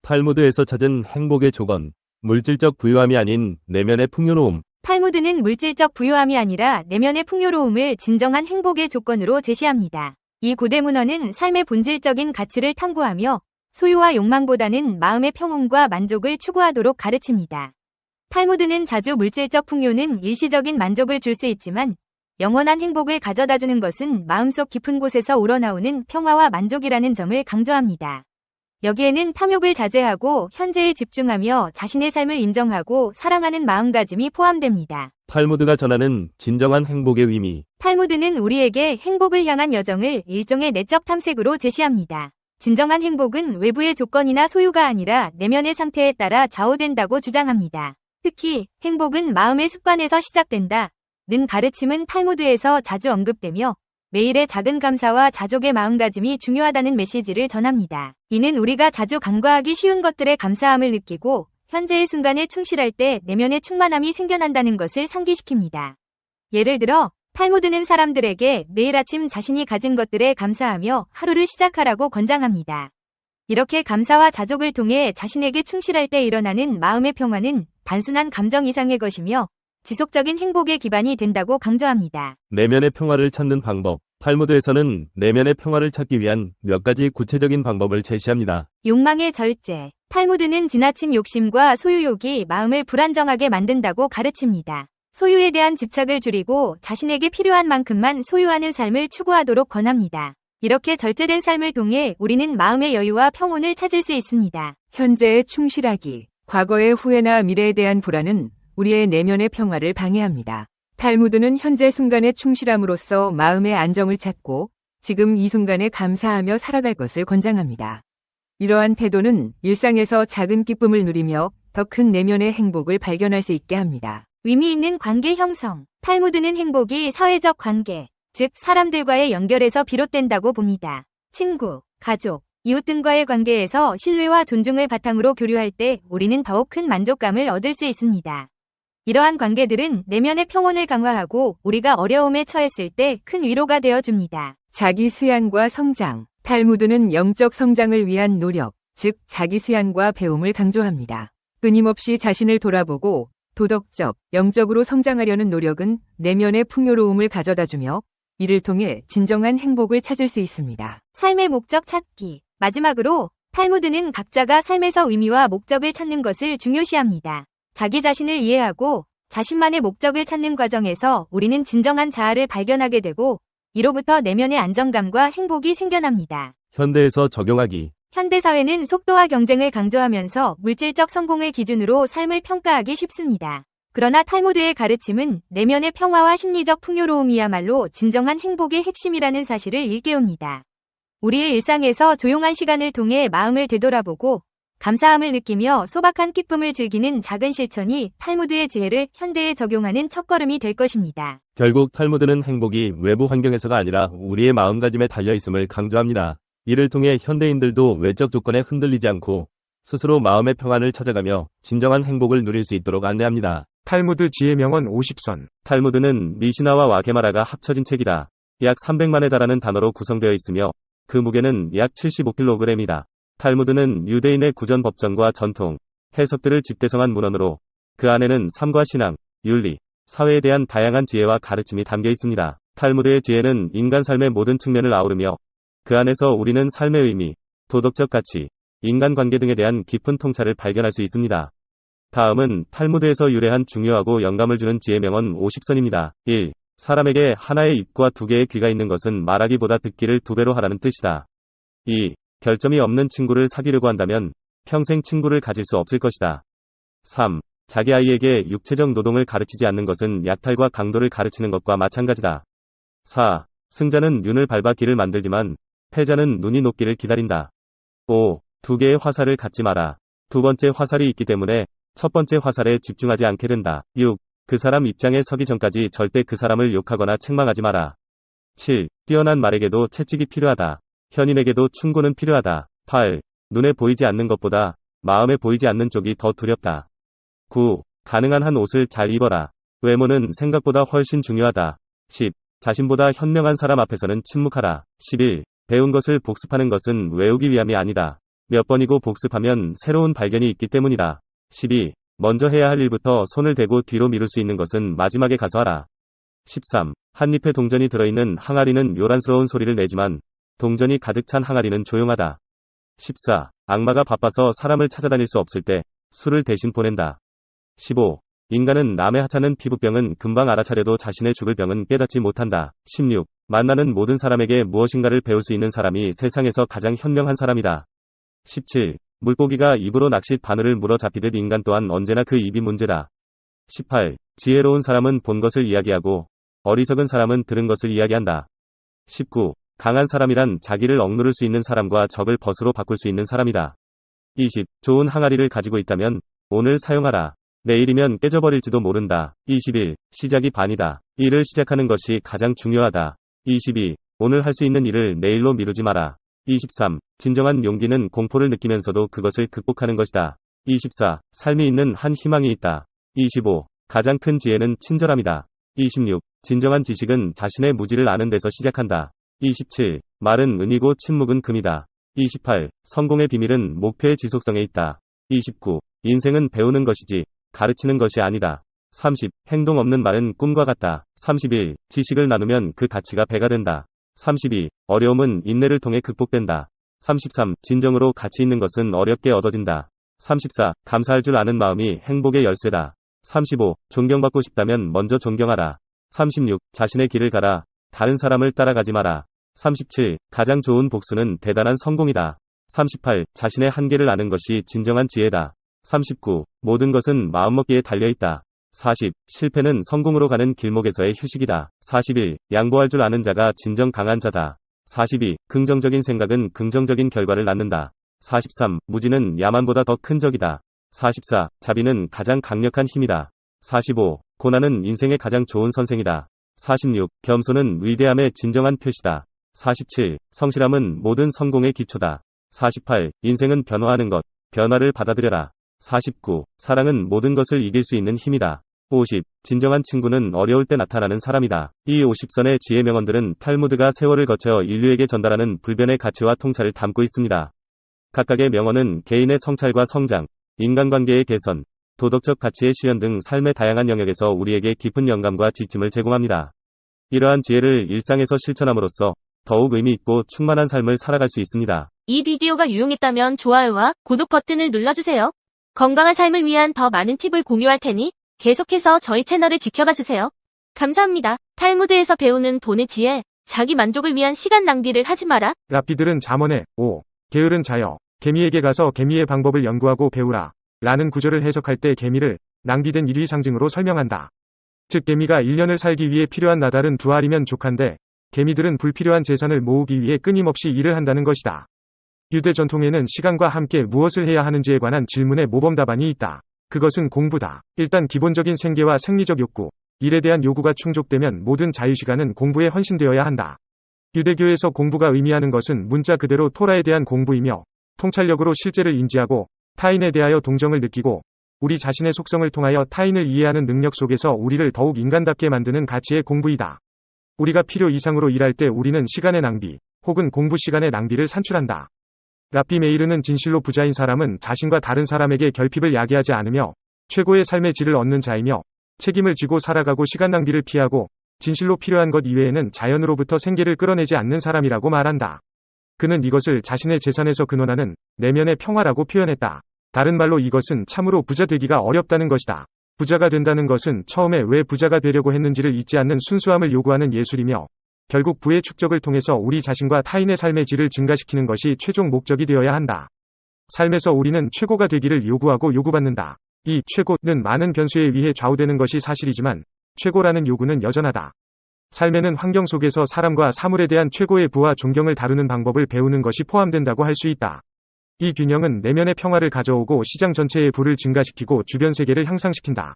탈무드에서 찾은 행복의 조건, 물질적 부유함이 아닌 내면의 풍요로움. 탈무드는 물질적 부유함이 아니라 내면의 풍요로움을 진정한 행복의 조건으로 제시합니다. 이 고대 문헌은 삶의 본질적인 가치를 탐구하며 소유와 욕망보다는 마음의 평온과 만족을 추구하도록 가르칩니다. 탈무드는 자주 물질적 풍요는 일시적인 만족을 줄 수 있지만 영원한 행복을 가져다주는 것은 마음속 깊은 곳에서 우러나오는 평화와 만족이라는 점을 강조합니다. 여기에는 탐욕을 자제하고 현재에 집중하며 자신의 삶을 인정하고 사랑하는 마음가짐이 포함됩니다. 탈무드가 전하는 진정한 행복의 의미. 탈무드는 우리에게 행복을 향한 여정을 일종의 내적 탐색으로 제시합니다. 진정한 행복은 외부의 조건이나 소유가 아니라 내면의 상태에 따라 좌우된다고 주장합니다. 특히 행복은 마음의 습관에서 시작된다. 는 가르침은 탈무드에서 자주 언급되며 매일의 작은 감사와 자족의 마음가짐이 중요하다는 메시지를 전합니다. 이는 우리가 자주 간과하기 쉬운 것들의 감사함을 느끼고 현재의 순간에 충실할 때 내면의 충만함이 생겨난다는 것을 상기시킵니다. 예를 들어 탈무드는 사람들에게 매일 아침 자신이 가진 것들에 감사하며 하루를 시작하라고 권장합니다. 이렇게 감사와 자족을 통해 자신에게 충실할 때 일어나는 마음의 평화는 단순한 감정 이상의 것이며 지속적인 행복의 기반이 된다고 강조합니다. 내면의 평화를 찾는 방법. 탈무드에서는 내면의 평화를 찾기 위한 몇 가지 구체적인 방법을 제시합니다. 욕망의 절제. 탈무드는 지나친 욕심과 소유욕이 마음을 불안정하게 만든다고 가르칩니다. 소유에 대한 집착을 줄이고 자신에게 필요한 만큼만 소유하는 삶을 추구하도록 권합니다. 이렇게 절제된 삶을 통해 우리는 마음의 여유와 평온을 찾을 수 있습니다. 현재에 충실하기. 과거의 후회나 미래에 대한 불안은 우리의 내면의 평화를 방해합니다. 탈무드는 현재 순간에 충실함으로써 마음의 안정을 찾고 지금 이 순간에 감사하며 살아갈 것을 권장합니다. 이러한 태도는 일상에서 작은 기쁨을 누리며 더 큰 내면의 행복을 발견할 수 있게 합니다. 의미 있는 관계 형성. 탈무드는 행복이 사회적 관계, 즉 사람들과의 연결에서 비롯된다고 봅니다. 친구, 가족, 이웃 등과의 관계에서 신뢰와 존중을 바탕으로 교류할 때 우리는 더욱 큰 만족감을 얻을 수 있습니다. 이러한 관계들은 내면의 평온을 강화하고 우리가 어려움에 처했을 때 큰 위로가 되어줍니다. 자기 수양과 성장. 탈무드는 영적 성장을 위한 노력, 즉 자기 수양과 배움을 강조합니다. 끊임없이 자신을 돌아보고 도덕적, 영적으로 성장하려는 노력은 내면의 풍요로움을 가져다주며 이를 통해 진정한 행복을 찾을 수 있습니다. 삶의 목적 찾기. 마지막으로 탈무드는 각자가 삶에서 의미와 목적을 찾는 것을 중요시합니다. 자기 자신을 이해하고 자신만의 목적을 찾는 과정에서 우리는 진정한 자아를 발견하게 되고 이로부터 내면의 안정감과 행복이 생겨납니다. 현대에서 적용하기. 현대사회는 속도와 경쟁을 강조하면서 물질적 성공을 기준으로 삶을 평가하기 쉽습니다. 그러나 탈무드의 가르침은 내면의 평화와 심리적 풍요로움이야말로 진정한 행복의 핵심이라는 사실을 일깨웁니다. 우리의 일상에서 조용한 시간을 통해 마음을 되돌아보고 감사함을 느끼며 소박한 기쁨을 즐기는 작은 실천이 탈무드의 지혜를 현대에 적용하는 첫걸음이 될 것입니다. 결국 탈무드는 행복이 외부 환경에서가 아니라 우리의 마음가짐에 달려있음을 강조합니다. 이를 통해 현대인들도 외적 조건에 흔들리지 않고 스스로 마음의 평안을 찾아가며 진정한 행복을 누릴 수 있도록 안내합니다. 탈무드 지혜명언 50선. 탈무드는 미시나와 와게마라가 합쳐진 책이다. 약 300만에 달하는 단어로 구성되어 있으며 그 무게는 약 75kg이다. 탈무드는 유대인의 구전 법전과 전통, 해석들을 집대성한 문헌으로 그 안에는 삶과 신앙, 윤리, 사회에 대한 다양한 지혜와 가르침이 담겨 있습니다. 탈무드의 지혜는 인간 삶의 모든 측면을 아우르며 그 안에서 우리는 삶의 의미, 도덕적 가치, 인간관계 등에 대한 깊은 통찰을 발견할 수 있습니다. 다음은 탈무드에서 유래한 중요하고 영감을 주는 지혜명언 50선입니다. 1. 사람에게 하나의 입과 두 개의 귀가 있는 것은 말하기보다 듣기를 2배로 하라는 뜻이다. 2. 결점이 없는 친구를 사귀려고 한다면 평생 친구를 가질 수 없을 것이다. 3. 자기 아이에게 육체적 노동을 가르치지 않는 것은 약탈과 강도를 가르치는 것과 마찬가지다. 4. 승자는 눈을 밟아 길을 만들지만 패자는 눈이 녹기를 기다린다. 5. 두 개의 화살을 갖지 마라. 두 번째 화살이 있기 때문에 첫 번째 화살에 집중하지 않게 된다. 6. 그 사람 입장에 서기 전까지 절대 그 사람을 욕하거나 책망하지 마라. 7. 뛰어난 말에게도 채찍이 필요하다. 현인에게도 충고는 필요하다. 8. 눈에 보이지 않는 것보다 마음에 보이지 않는 쪽이 더 두렵다. 9. 가능한 한 옷을 잘 입어라. 외모는 생각보다 훨씬 중요하다. 10. 자신보다 현명한 사람 앞에서는 침묵하라. 11. 배운 것을 복습하는 것은 외우기 위함이 아니다. 몇 번이고 복습하면 새로운 발견이 있기 때문이다. 12. 먼저 해야 할 일부터 손을 대고 뒤로 미룰 수 있는 것은 마지막에 가서 하라. 13. 한 잎에 동전이 들어있는 항아리는 요란스러운 소리를 내지만 동전이 가득 찬 항아리는 조용하다. 14. 악마가 바빠서 사람을 찾아다닐 수 없을 때 술을 대신 보낸다. 15. 인간은 남의 하찮은 피부병은 금방 알아차려도 자신의 죽을 병은 깨닫지 못한다. 16. 만나는 모든 사람에게 무엇인가를 배울 수 있는 사람이 세상에서 가장 현명한 사람이다. 17. 물고기가 입으로 낚싯 바늘을 물어 잡히듯 인간 또한 언제나 그 입이 문제다. 18. 지혜로운 사람은 본 것을 이야기하고 어리석은 사람은 들은 것을 이야기한다. 19. 강한 사람이란 자기를 억누를 수 있는 사람과 적을 벗으로 바꿀 수 있는 사람이다. 20. 좋은 항아리를 가지고 있다면 오늘 사용하라. 내일이면 깨져버릴지도 모른다. 21. 시작이 반이다. 일을 시작하는 것이 가장 중요하다. 22. 오늘 할 수 있는 일을 내일로 미루지 마라. 23. 진정한 용기는 공포를 느끼면서도 그것을 극복하는 것이다. 24. 삶이 있는 한 희망이 있다. 25. 가장 큰 지혜는 친절함이다. 26. 진정한 지식은 자신의 무지를 아는 데서 시작한다. 27. 말은 은이고 침묵은 금이다. 28. 성공의 비밀은 목표의 지속성에 있다. 29. 인생은 배우는 것이지 가르치는 것이 아니다. 30. 행동 없는 말은 꿈과 같다. 31. 지식을 나누면 그 가치가 배가 된다. 32. 어려움은 인내를 통해 극복된다. 33. 진정으로 가치 있는 것은 어렵게 얻어진다. 34. 감사할 줄 아는 마음이 행복의 열쇠다. 35. 존경받고 싶다면 먼저 존경하라. 36. 자신의 길을 가라. 다른 사람을 따라가지 마라. 37. 가장 좋은 복수는 대단한 성공이다. 38. 자신의 한계를 아는 것이 진정한 지혜다. 39. 모든 것은 마음먹기에 달려있다. 40. 실패는 성공으로 가는 길목에서의 휴식이다. 41. 양보할 줄 아는 자가 진정 강한 자다. 42. 긍정적인 생각은 긍정적인 결과를 낳는다. 43. 무지는 야만보다 더 큰 적이다. 44. 자비는 가장 강력한 힘이다. 45. 고난은 인생의 가장 좋은 선생이다. 46. 겸손은 위대함의 진정한 표시다. 47. 성실함은 모든 성공의 기초다. 48. 인생은 변화하는 것. 변화를 받아들여라. 49. 사랑은 모든 것을 이길 수 있는 힘이다. 50. 진정한 친구는 어려울 때 나타나는 사람이다. 이 50선의 지혜 명언들은 탈무드가 세월을 거쳐 인류에게 전달하는 불변의 가치와 통찰을 담고 있습니다. 각각의 명언은 개인의 성찰과 성장, 인간관계의 개선, 도덕적 가치의 실현 등 삶의 다양한 영역에서 우리에게 깊은 영감과 지침을 제공합니다. 이러한 지혜를 일상에서 실천함으로써 더욱 의미 있고 충만한 삶을 살아갈 수 있습니다. 이 비디오가 유용했다면 좋아요와 구독 버튼을 눌러주세요. 건강한 삶을 위한 더 많은 팁을 공유할 테니 계속해서 저희 채널을 지켜봐주세요. 감사합니다. 탈무드에서 배우는 돈의 지혜, 자기 만족을 위한 시간 낭비를 하지 마라. 랍비들은 잠언에 5. 게으른 자여, 개미에게 가서 개미의 방법을 연구하고 배우라. 라는 구절을 해석할 때 개미를 낭비된 일위 상징으로 설명한다. 즉 개미가 1년을 살기 위해 필요한 나달은 2알이면 족한데 개미들은 불필요한 재산을 모으기 위해 끊임없이 일을 한다는 것이다. 유대 전통에는 시간과 함께 무엇을 해야 하는지에 관한 질문에 모범 답안이 있다. 그것은 공부다. 일단 기본적인 생계와 생리적 욕구, 일에 대한 요구가 충족되면 모든 자유시간은 공부에 헌신되어야 한다. 유대교에서 공부가 의미하는 것은 문자 그대로 토라에 대한 공부이며 통찰력으로 실제를 인지하고 타인에 대하여 동정을 느끼고 우리 자신의 속성을 통하여 타인을 이해하는 능력 속에서 우리를 더욱 인간답게 만드는 가치의 공부이다. 우리가 필요 이상으로 일할 때 우리는 시간의 낭비, 혹은 공부 시간의 낭비를 산출한다. 랍비 메이르는 진실로 부자인 사람은 자신과 다른 사람에게 결핍을 야기하지 않으며 최고의 삶의 질을 얻는 자이며 책임을 지고 살아가고 시간 낭비를 피하고 진실로 필요한 것 이외에는 자연으로부터 생계를 끌어내지 않는 사람이라고 말한다. 그는 이것을 자신의 재산에서 근원하는 내면의 평화라고 표현했다. 다른 말로 이것은 참으로 부자 되기가 어렵다는 것이다. 부자가 된다는 것은 처음에 왜 부자가 되려고 했는지를 잊지 않는 순수함을 요구하는 예술이며 결국 부의 축적을 통해서 우리 자신과 타인의 삶의 질을 증가시키는 것이 최종 목적이 되어야 한다. 삶에서 우리는 최고가 되기를 요구하고 요구받는다. 이 최고는 많은 변수에 의해 좌우되는 것이 사실이지만 최고라는 요구는 여전하다. 삶에는 환경 속에서 사람과 사물에 대한 최고의 부와 존경을 다루는 방법을 배우는 것이 포함된다고 할 수 있다. 이 균형은 내면의 평화를 가져오고 시장 전체의 부를 증가시키고 주변 세계를 향상시킨다.